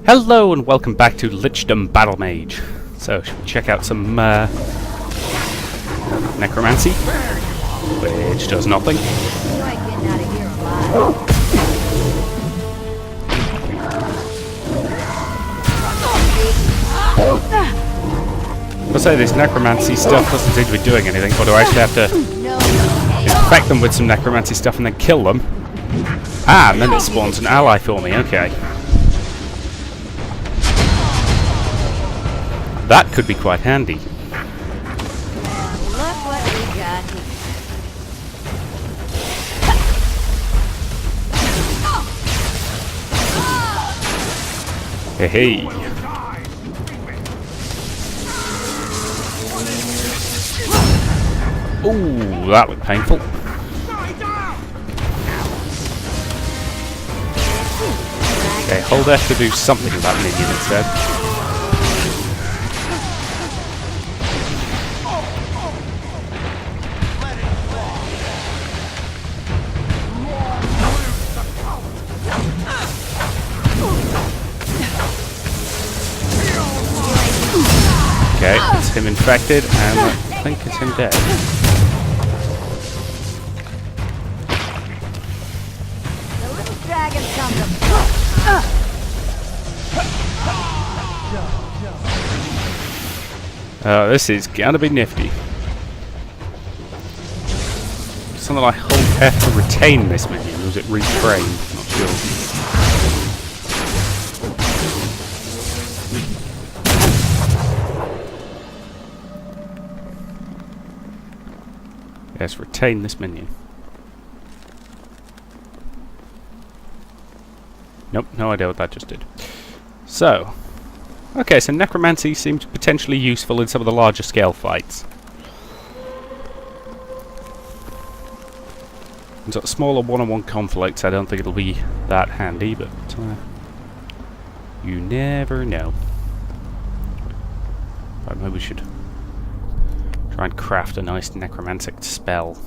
Hello and welcome back to Lichdom Battlemage. So, should we check out some necromancy, which does nothing. I'll say this necromancy stuff doesn't seem to be doing anything, or do I actually have to infect them with some necromancy stuff and then kill them? Ah, and then it spawns an ally for me, okay. That could be quite handy. Look what we got here. Hey. Ooh, that looked painful. Okay, hold F to do something with that minion instead. Okay, it's him infected, and I think it's him dead. The little dragon comes up. This is gonna be nifty. Something like hold F to retain this minion, or was it retrain? Not sure. Yes, retain this minion. Nope, no idea what that just did. So, okay, so necromancy seems potentially useful in some of the larger scale fights. In sort of smaller one-on-one conflicts, I don't think it'll be that handy, but you never know. Right, maybe we should try and craft a nice necromantic spell.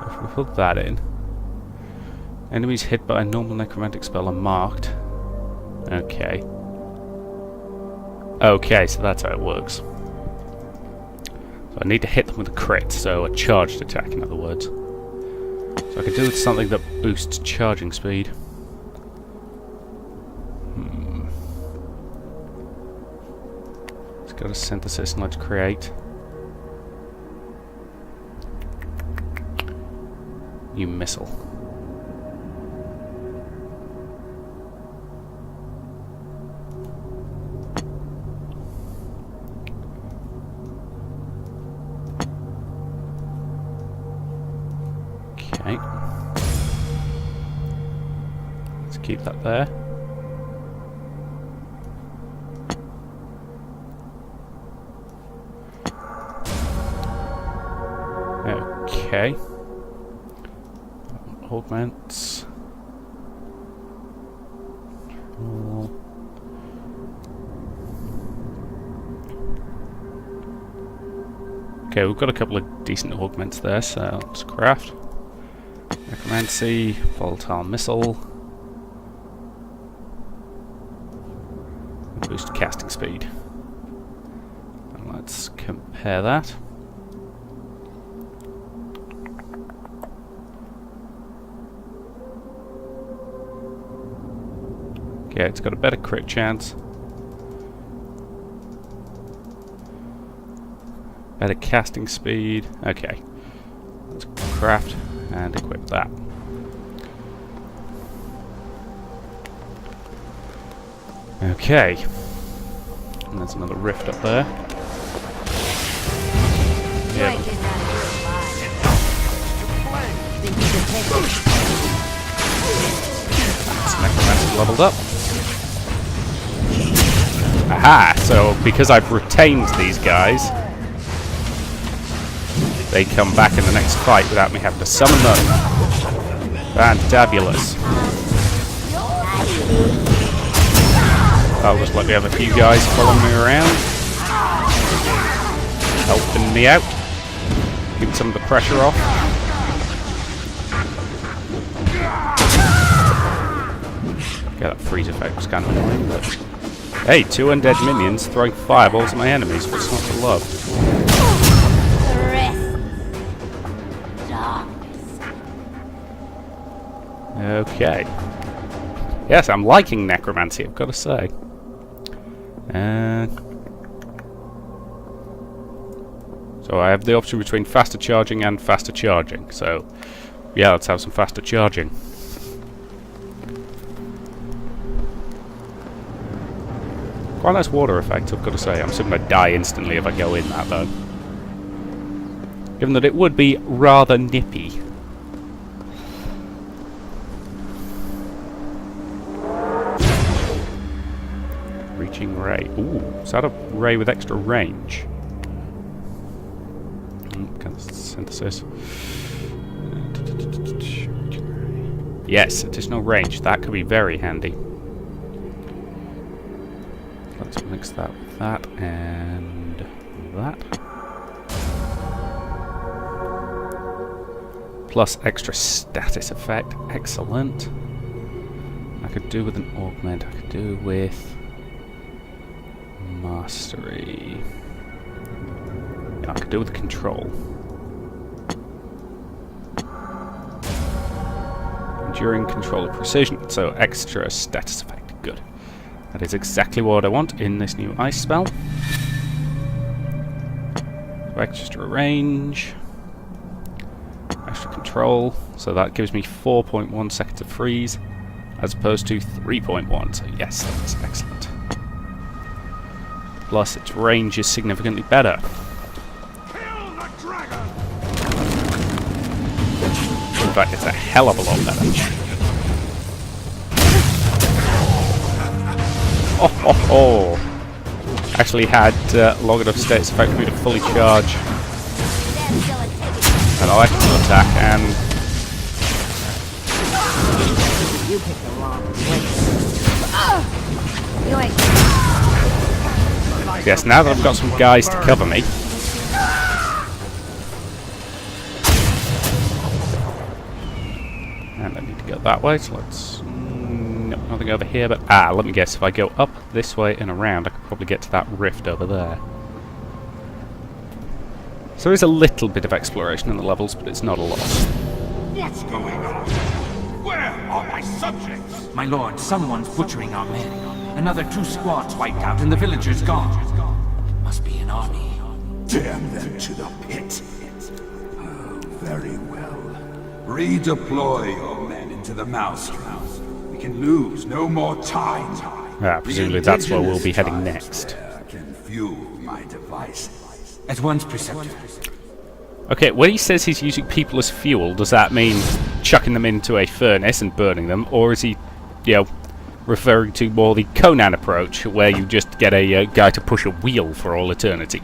If we put that in, enemies hit by a normal necromantic spell are marked. Okay. Okay, so that's how it works. So I need to hit them with a crit, so a charged attack, in other words. So I can do something that boosts charging speed. Let's go to synthesis and let's create new missile. Okay. Let's keep that there. Okay. Augments. Okay, we've got a couple of decent augments there, so let's craft. Necromancy, volatile missile, and boost casting speed. And let's compare that. Okay, it's got a better crit chance. Better casting speed. Okay. Let's craft and equip that. Okay. And there's another rift up there. Yep. That's necromancy leveled up. Aha! So, because I've retained these guys, they come back in the next fight without me having to summon them. Fantabulous. I'll just let me have a few guys following me around. Helping me out. Keeping some of the pressure off. Yeah, that freeze effect was kind of annoying, but... Hey, 2 undead minions throwing fireballs at my enemies. What's not to love? Okay. Yes, I'm liking necromancy, I've got to say. So I have the option between faster charging and faster charging. So, yeah, let's have some faster charging. Quite a nice water effect, I've got to say. I'm still going to die instantly if I go in that, though. Given that it would be rather nippy. Reaching ray. Ooh, is that a ray with extra range? Kind of synthesis. Yes, additional range. That could be very handy. Let's mix that with that and that. Plus extra status effect. Excellent. I could do with an augment. I could do with mastery. Yeah, I could do with control. Enduring control of precision. So extra status effect. Good. That is exactly what I want in this new ice spell. So extra range. Extra control. So that gives me 4.1 seconds of freeze as opposed to 3.1. So yes, that's excellent. Plus its range is significantly better. Kill the dragon! In fact, it's a hell of a lot better. Oh. Actually had long enough status effect for me to fully charge an electrical attack, and You picked the wrong place. yes, now that I've got some guys to cover me, and I need to go that way, so let's nope, nothing over here, but let me guess, if I go up this way and around, I could probably get to that rift over there. So there is a little bit of exploration in the levels, but it's not a lot. What's going on? Where are my subjects? My lord, someone's butchering our men. Another 2 squads wiped out and the villagers gone. Must be an army. Damn them to the pit. Oh, very well. Redeploy your men into the maelstrom. We can lose no more time. Presumably that's where we'll be heading next. Can fuel my devices. At once, Preceptor. Okay, when he says he's using people as fuel, does that mean chucking them into a furnace and burning them, or is he, referring to more the Conan approach, where you just get a guy to push a wheel for all eternity?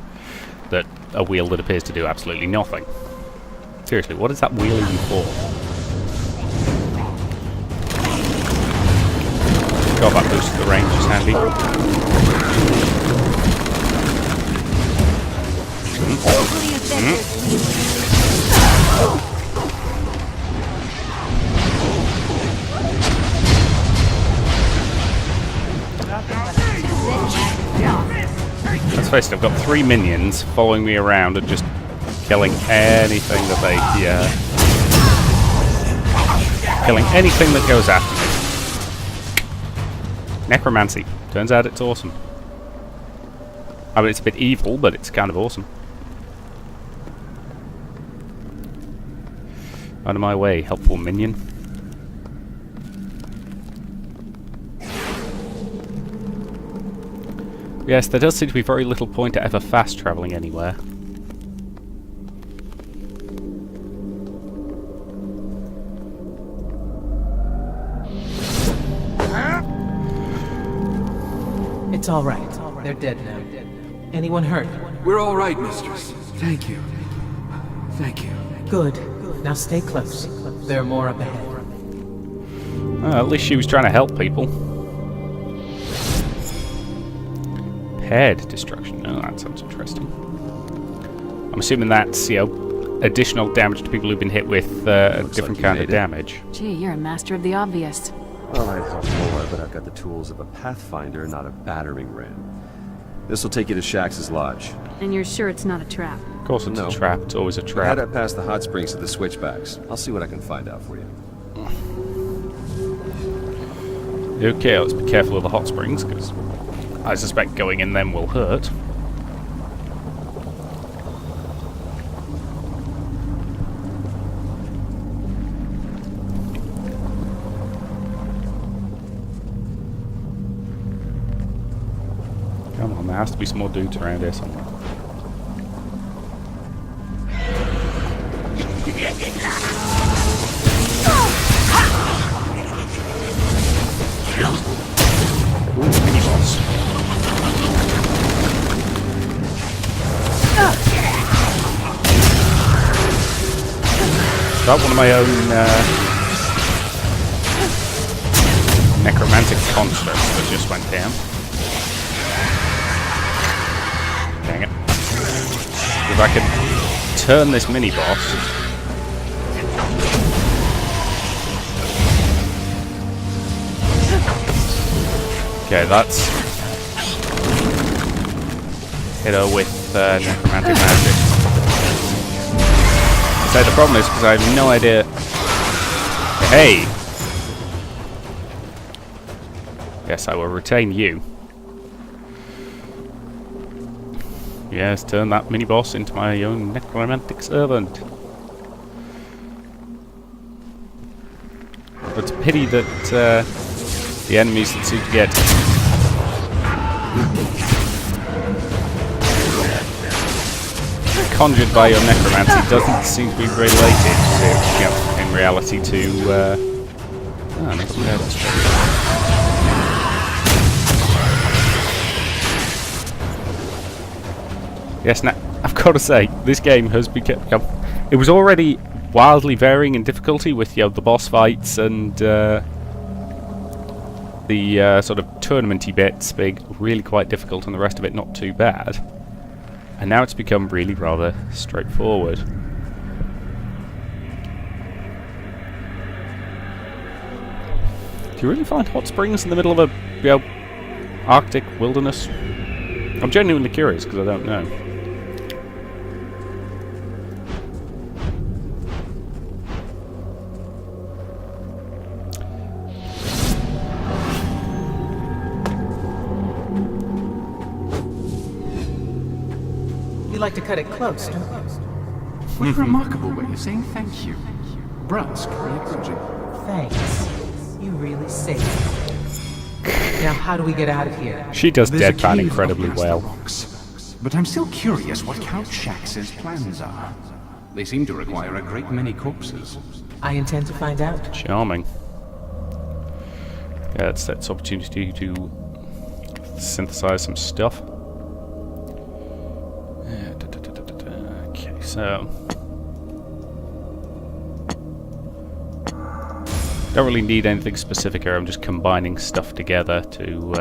A wheel that appears to do absolutely nothing. Seriously, what is that wheel even for? God, that boost to the range is handy. Let's face it, I've got 3 minions following me around and just killing anything that they, killing anything that goes after me. Necromancy. Turns out it's awesome. I mean, it's a bit evil, but it's kind of awesome. Out of my way, helpful minion. Yes, there does seem to be very little point to ever fast travelling anywhere. It's all right. They're dead now. Anyone hurt? We're all right, mistress. Thank you. Thank you. Good. Now stay close. There are more up ahead. At least she was trying to help people. Paired destruction. Oh, that sounds interesting. I'm assuming that's, you know, additional damage to people who've been hit with a different kind of damage. Gee, you're a master of the obvious. Well, I thought more, but I've got the tools of a pathfinder, not a battering ram. This will take you to Shax's lodge. And you're sure it's not a trap? Of course it's No. a trap. It's always a trap. Head up past the hot springs to the switchbacks. I'll see what I can find out for you. Okay, let's be careful of the hot springs, because I suspect going in them will hurt. Come on, there has to be some more dudes around here somewhere. Ooh, mini boss. Got one of my own necromantic constructs that just went down. Dang it. If I can turn this mini boss. Okay, that's hit her with necromantic magic. So the problem is because I have no idea. Hey! Yes, I will retain you. Yes, turn that mini boss into my own necromantic servant. But it's a pity that the enemies that seem to get conjured by your necromancy doesn't seem to be related to, you know, in reality to, yes, now, I've got to say, this game has become... It was already wildly varying in difficulty with, you know, the boss fights and the sort of tournament-y bits being really quite difficult and the rest of it not too bad. And now it's become really rather straightforward. Do you really find hot springs in the middle of a, you know, Arctic wilderness? I'm genuinely curious because I don't know. You like to cut it close, don't you? What a remarkable way of saying thank you. Brusque, encouraging. Thanks. You really saved me. Now, how do we get out of here? She does There's a deadpan cave incredibly up past well. the rocks. But I'm still curious what Count Shax's plans are. They seem to require a great many corpses. I intend to find out. Charming. Yeah, that's opportunity to synthesize some stuff. Okay, so don't really need anything specific here. I'm just combining stuff together to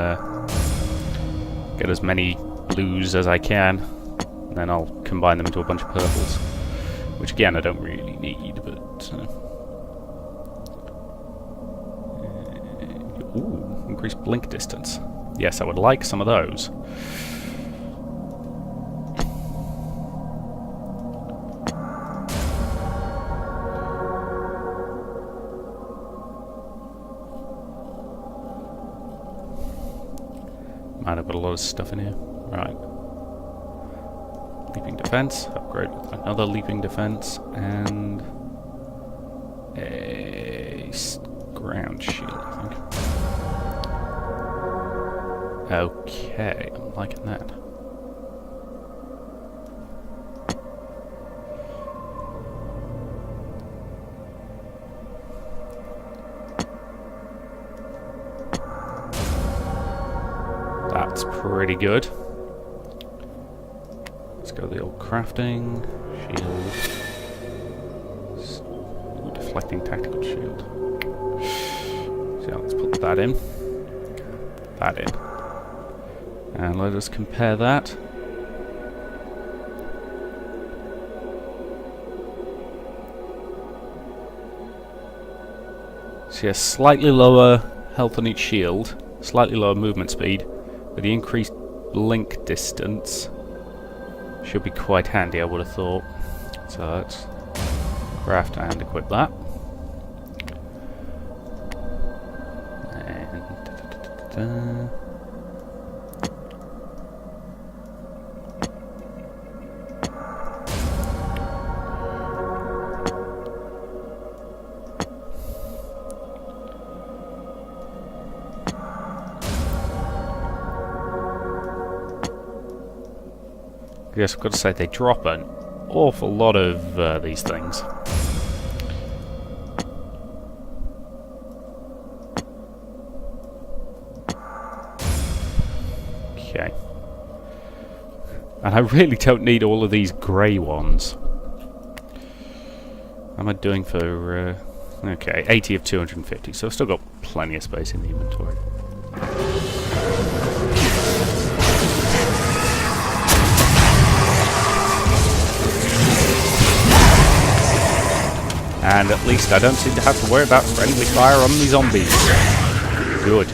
get as many blues as I can, and then I'll combine them into a bunch of purples, which again I don't really need, but ooh, increased blink distance. Yes, I would like some of those. Man, I've got a lot of stuff in here. Right. Leaping defense. Upgrade with another leaping defense. And a ground shield, I think. Okay, I'm liking that. That's pretty good. Let's go the old crafting. Shield. Ooh, deflecting tactical shield. that in. That in. And let us compare that. She has slightly lower health on each shield, slightly lower movement speed, but the increased blink distance should be quite handy, I would have thought. So let's craft and equip that. And yes, I've got to say, they drop an awful lot of these things. Okay. And I really don't need all of these grey ones. How am I doing for... okay, 80 of 250, so I've still got plenty of space in the inventory. And at least I don't seem to have to worry about friendly fire on the zombies. Good.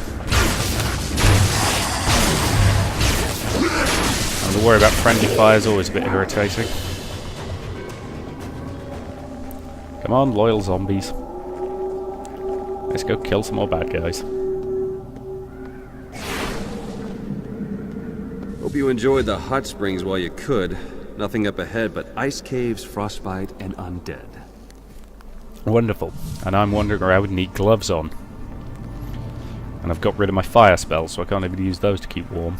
And the worry about friendly fire is always a bit irritating. Come on, loyal zombies. Let's go kill some more bad guys. Hope you enjoyed the hot springs while you could. Nothing up ahead but ice caves, frostbite, and undead. Wonderful. And I'm wondering where I would need gloves on. And I've got rid of my fire spells, so I can't even use those to keep warm.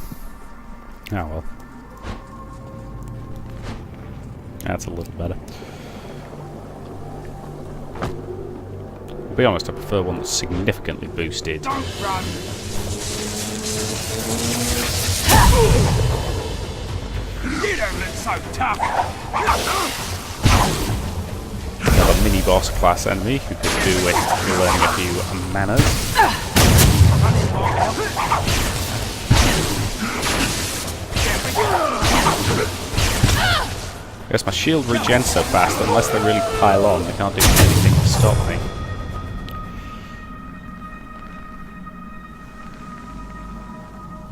Oh well. That's a little better. To be honest, I prefer one that's significantly boosted. Don't run! You don't look so tough! A mini boss class enemy who could do with learning a few manners. I guess my shield regens so fast that unless they really pile on, they can't do anything to stop me.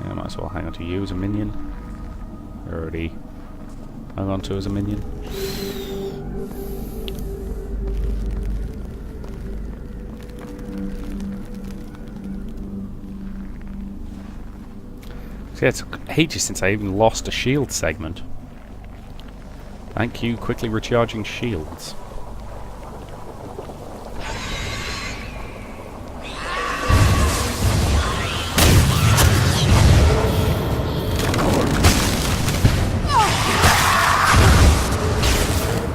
Yeah, I might as well hang on to you as a minion. Already hung on to as a minion. Yeah, it's ages since I even lost a shield segment. Thank you, quickly recharging shields.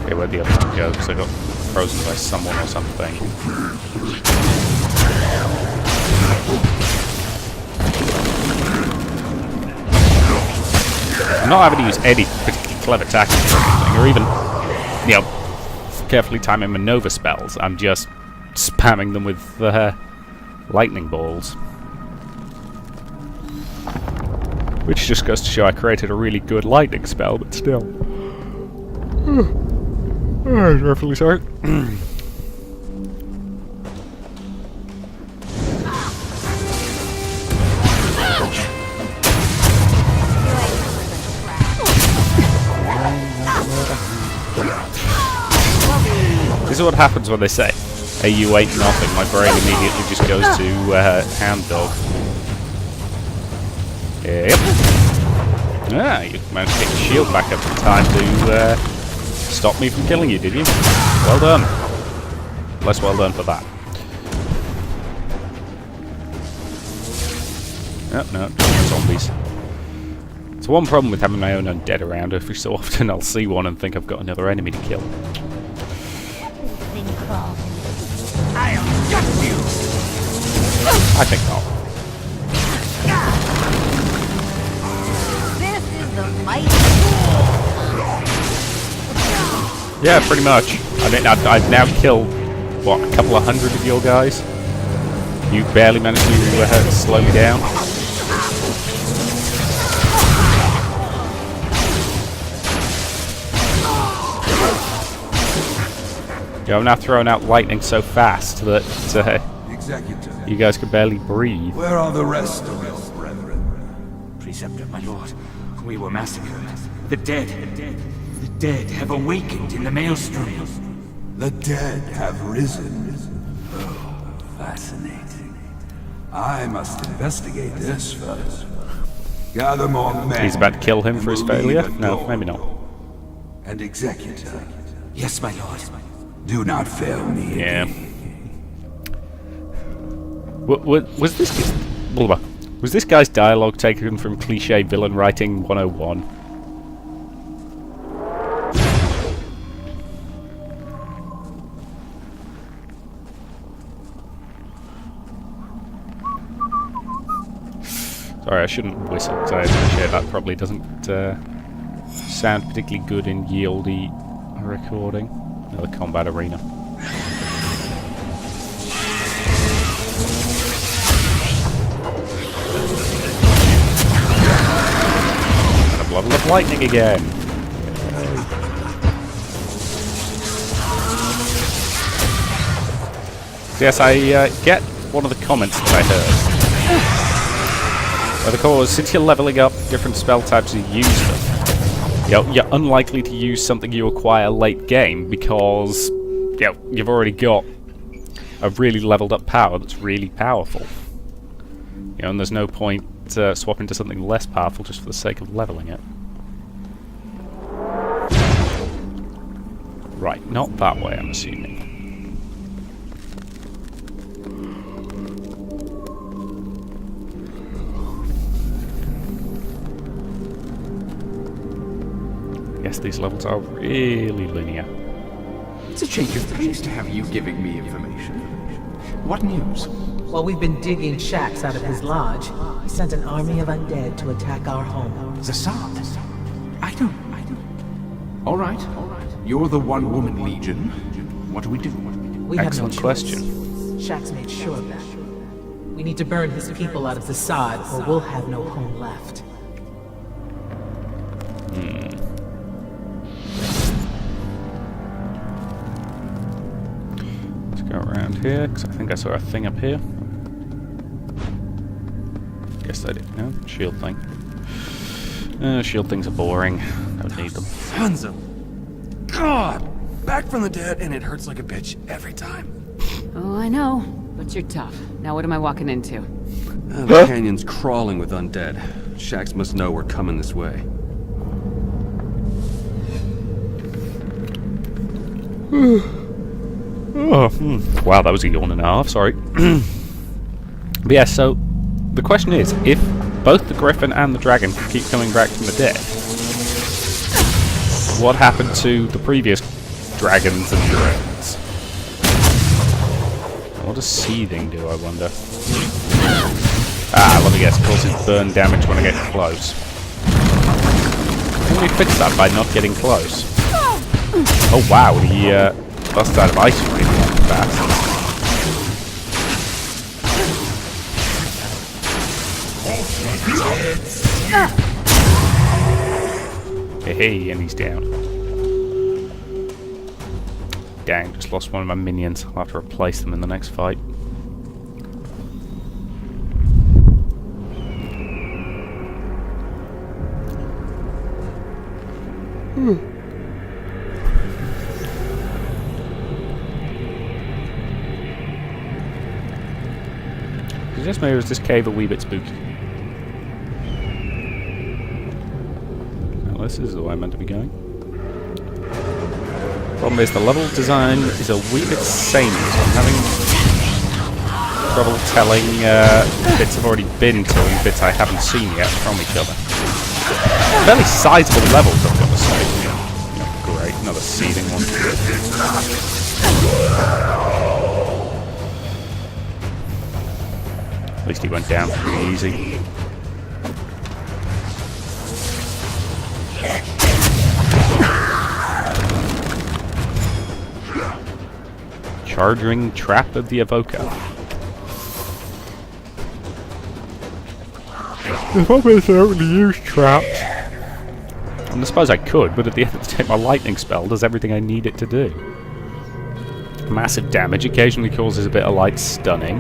Okay, where'd the other one go? Because I got frozen by someone or something. I'm not having to use any particularly clever tactics or anything, or even, you know, carefully timing my Nova spells. I'm just spamming them with lightning balls. Which just goes to show I created a really good lightning spell, but still. I'm dreadfully sorry. This is what happens when they say, hey, you ain't nothing. My brain immediately just goes to hound dog. Yep. Ah, you managed to get your shield back up in time to stop me from killing you, did you? Well done. Less well done for that. Oh, no, zombies. It's one problem with having my own undead around. Every so often I'll see one and think I've got another enemy to kill. I'll gut you! I think not. This is the mighty Yeah, pretty much. I mean, I've now killed, what, a couple of hundred of your guys? You barely managed to slow me down. Yeah, I'm now throwing out lightning so fast that Executor, you guys could barely breathe. where are the rest of your brethren? Preceptor, my lord, we were massacred. The dead have awakened in the maelstrom. The dead have risen. Oh, fascinating. I must investigate this first. Gather more men. He's about to kill him and for his we'll leave failure? at No, dawn. maybe not. And Executor, Yes, my lord. do not fail me. Yeah. Was this guy's dialogue taken from cliche villain writing 101? Sorry, I shouldn't whistle because I appreciate that probably doesn't sound particularly good in yieldy recording. Another combat arena. And I've leveled up lightning again. Yes, I get one of the comments that I heard. The cause, since you're leveling up different spell types as you use them, you're unlikely to use something you acquire late game because you've already got a really leveled up power that's really powerful. And there's no point swapping to something less powerful just for the sake of leveling it. Right, not that way, I'm assuming. Yes, these levels are really linear. It's a change of pace to have you giving me information. What news? While we've been digging shacks out of his lodge, he sent an army of undead to attack our home. Zassad? I don't. All right. You're the one-woman legion. What do we do? We have no Excellent choice. question. Shaxx made sure of that. We need to burn his people out of Zassad, or we'll have no home left. Let's go around here, because I think I saw a thing up here. Guess I did. No? Shield thing. Shield things are boring. Don't need them. Hanzo. God! Back from the dead, and it hurts like a bitch every time. Oh, I know. But you're tough. Now what am I walking into? The canyon's crawling with undead. Shaxx must know we're coming this way. Wow, that was a yawn and a half, sorry. But yeah, so the question is, if both the griffin and the dragon can keep coming back from the dead, what happened to the previous dragons and griffins? What does seething do, I wonder? Let me guess, causes burn damage when I get close. How do you fix that by not getting close? Oh wow, he busts out of ice really fast. Hey, and he's down. Dang, just lost one of my minions. I'll have to replace them in the next fight. Just maybe was this cave a wee bit spooky. Well, this is the way I'm meant to be going. Problem is the level design is a wee bit samey, so I'm having trouble telling bits I've already been to and bits I haven't seen yet from each other. Fairly sizable levels, I've got to say. Great, another seething one. At least he went down pretty easy. Charging Trap of the Evoker. The problem is I don't really use traps. And I suppose I could, but at the end of the day, my lightning spell does everything I need it to do. Massive damage, occasionally causes a bit of light stunning.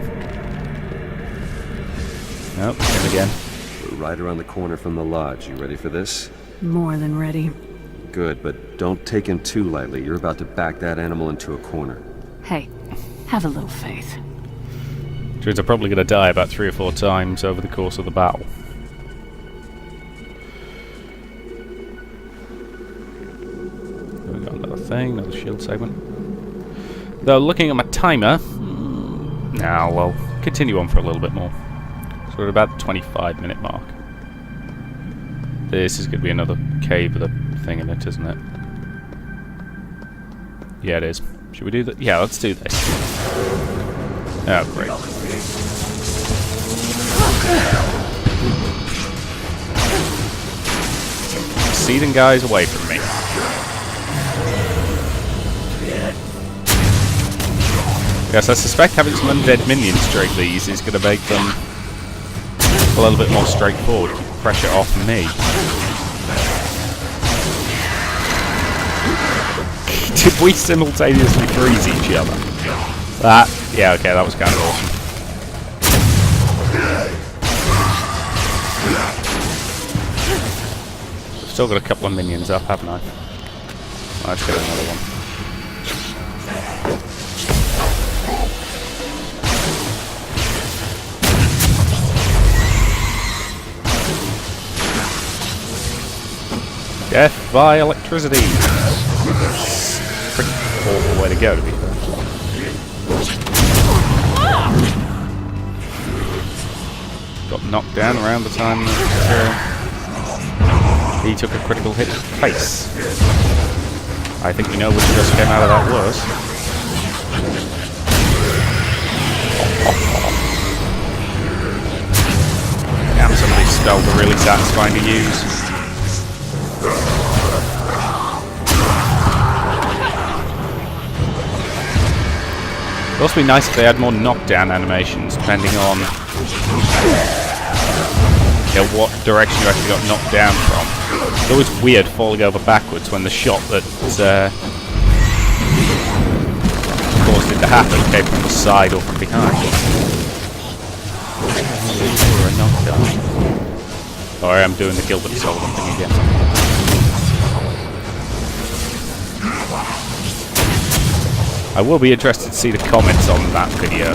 Nope, him again. We're right around the corner from the lodge. You ready for this? More than ready. Good, but don't take him too lightly. You're about to back that animal into a corner. Hey, have a little faith. Druids are probably going to die about 3 or 4 times over the course of the battle. We've got another thing, another shield segment. Though, looking at my timer... Now, well, continue on for a little bit more. So we're at about the 25-minute mark. This is going to be another cave with a thing in it, isn't it? Yeah, it is. Should we do that? Yeah, let's do this. Oh, great. Seething guys away from me. Yes, I suspect having some undead minions strike these is going to make them a little bit more straightforward. Keep pressure off me. Did we simultaneously freeze each other? Yeah, okay, that was kind of awesome. I've still got a couple of minions up, haven't I? Let's get another one. Death by electricity. Pretty awful way to go, to be fair. Got knocked down around the time that he took a critical hit to the face. I think we know which just came out of that worse. Damn, some of these spells are really satisfying to use. It'd also be nice if they had more knockdown animations, depending on what direction you actually got knocked down from. It's always weird falling over backwards when the shot that caused it to happen came from the side or from behind. Sorry, I'm doing the Gilbert Sullivan thing again. I will be interested to see the comments on that video.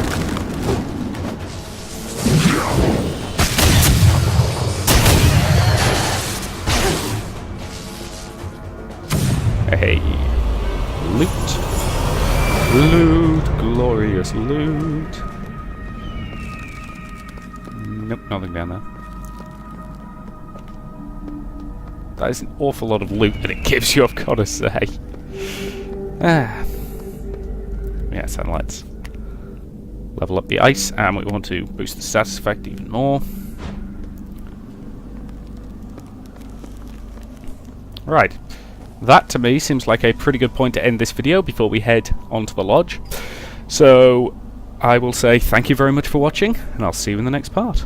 Hey, loot, loot, glorious loot. Nope, nothing down there. That is an awful lot of loot that it gives you, I've got to say. Yeah, so let's level up the ice, and we want to boost the status effect even more. Right. That, to me, seems like a pretty good point to end this video before we head onto the lodge. So, I will say thank you very much for watching, and I'll see you in the next part.